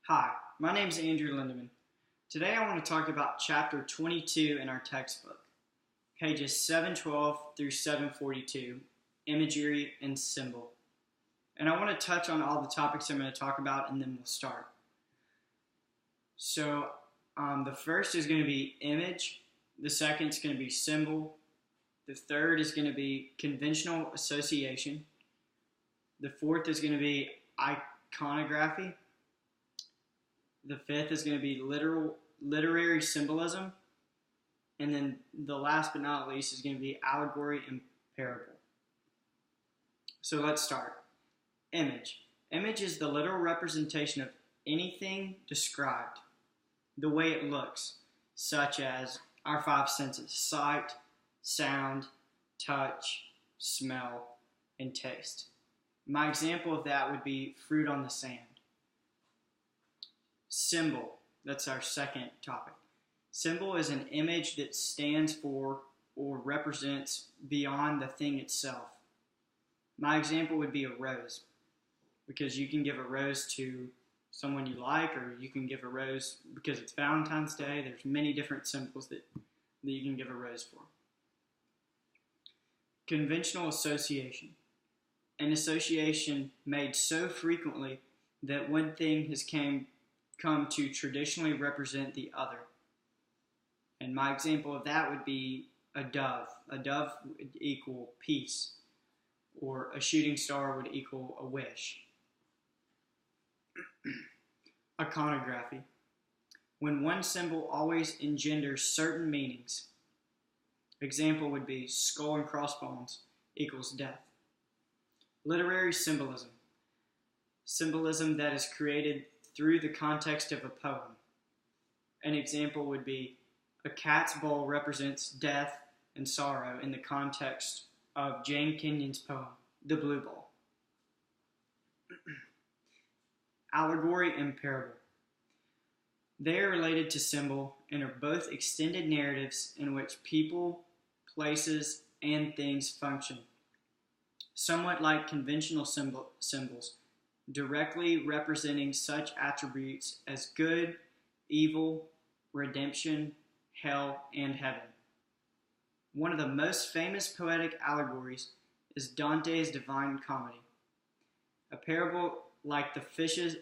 Hi, my name is Andrew Lindeman. Today I want to talk about chapter 22 in our textbook, pages 712 through 742, imagery and symbol. And I want to touch on all the topics I'm going to talk about and then we'll start. So the first is going to be image, the second is going to be symbol, the third is going to be conventional association, the fourth is going to be iconography, the fifth is going to be literary symbolism, and then the last but not least is going to be allegory and parable. So let's start. Image. Image is the literal representation of anything described, the way it looks, such as our five senses: sight, sound, touch, smell, and taste. My example of that would be fruit on the sand. Symbol, that's our second topic. Symbol is an image that stands for or represents beyond the thing itself. My example would be a rose, because you can give a rose to someone you like, or you can give a rose because it's Valentine's Day. There's many different symbols that you can give a rose for. Conventional association. An association made so frequently that one thing has come to traditionally represent the other. And my example of that would be a dove. A dove would equal peace, or a shooting star would equal a wish. Iconography. When one symbol always engenders certain meanings. Example would be skull and crossbones equals death. Literary symbolism. Symbolism that is created through the context of a poem. An example would be a cat's bowl represents death and sorrow in the context of Jane Kenyon's poem, The Blue Bowl. Allegory and parable. They are related to symbol and are both extended narratives in which people, places, and things function, somewhat like conventional symbols, directly representing such attributes as good, evil, redemption, hell, and heaven. One of the most famous poetic allegories is Dante's Divine Comedy. A parable like the fishes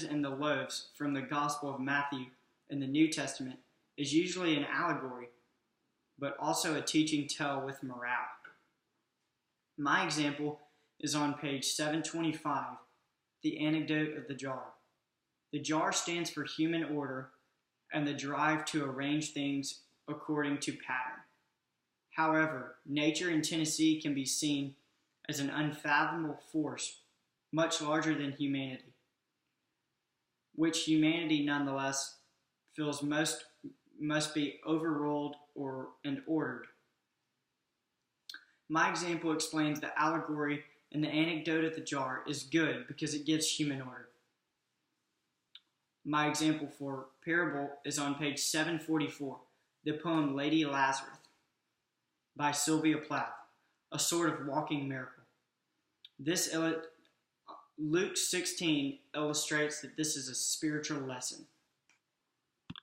and the loaves from the Gospel of Matthew in the New Testament is usually an allegory, but also a teaching tale with morale. My example is on page 725, the anecdote of the jar. The jar stands for human order and the drive to arrange things according to pattern. However, nature in Tennessee can be seen as an unfathomable force, much larger than humanity, which humanity nonetheless feels must be overruled and ordered. My example explains the allegory and the anecdote of the jar is good because it gives human order. My example for parable is on page 744, the poem Lady Lazarus by Sylvia Plath, a sort of walking miracle. Luke 16 illustrates that this is a spiritual lesson.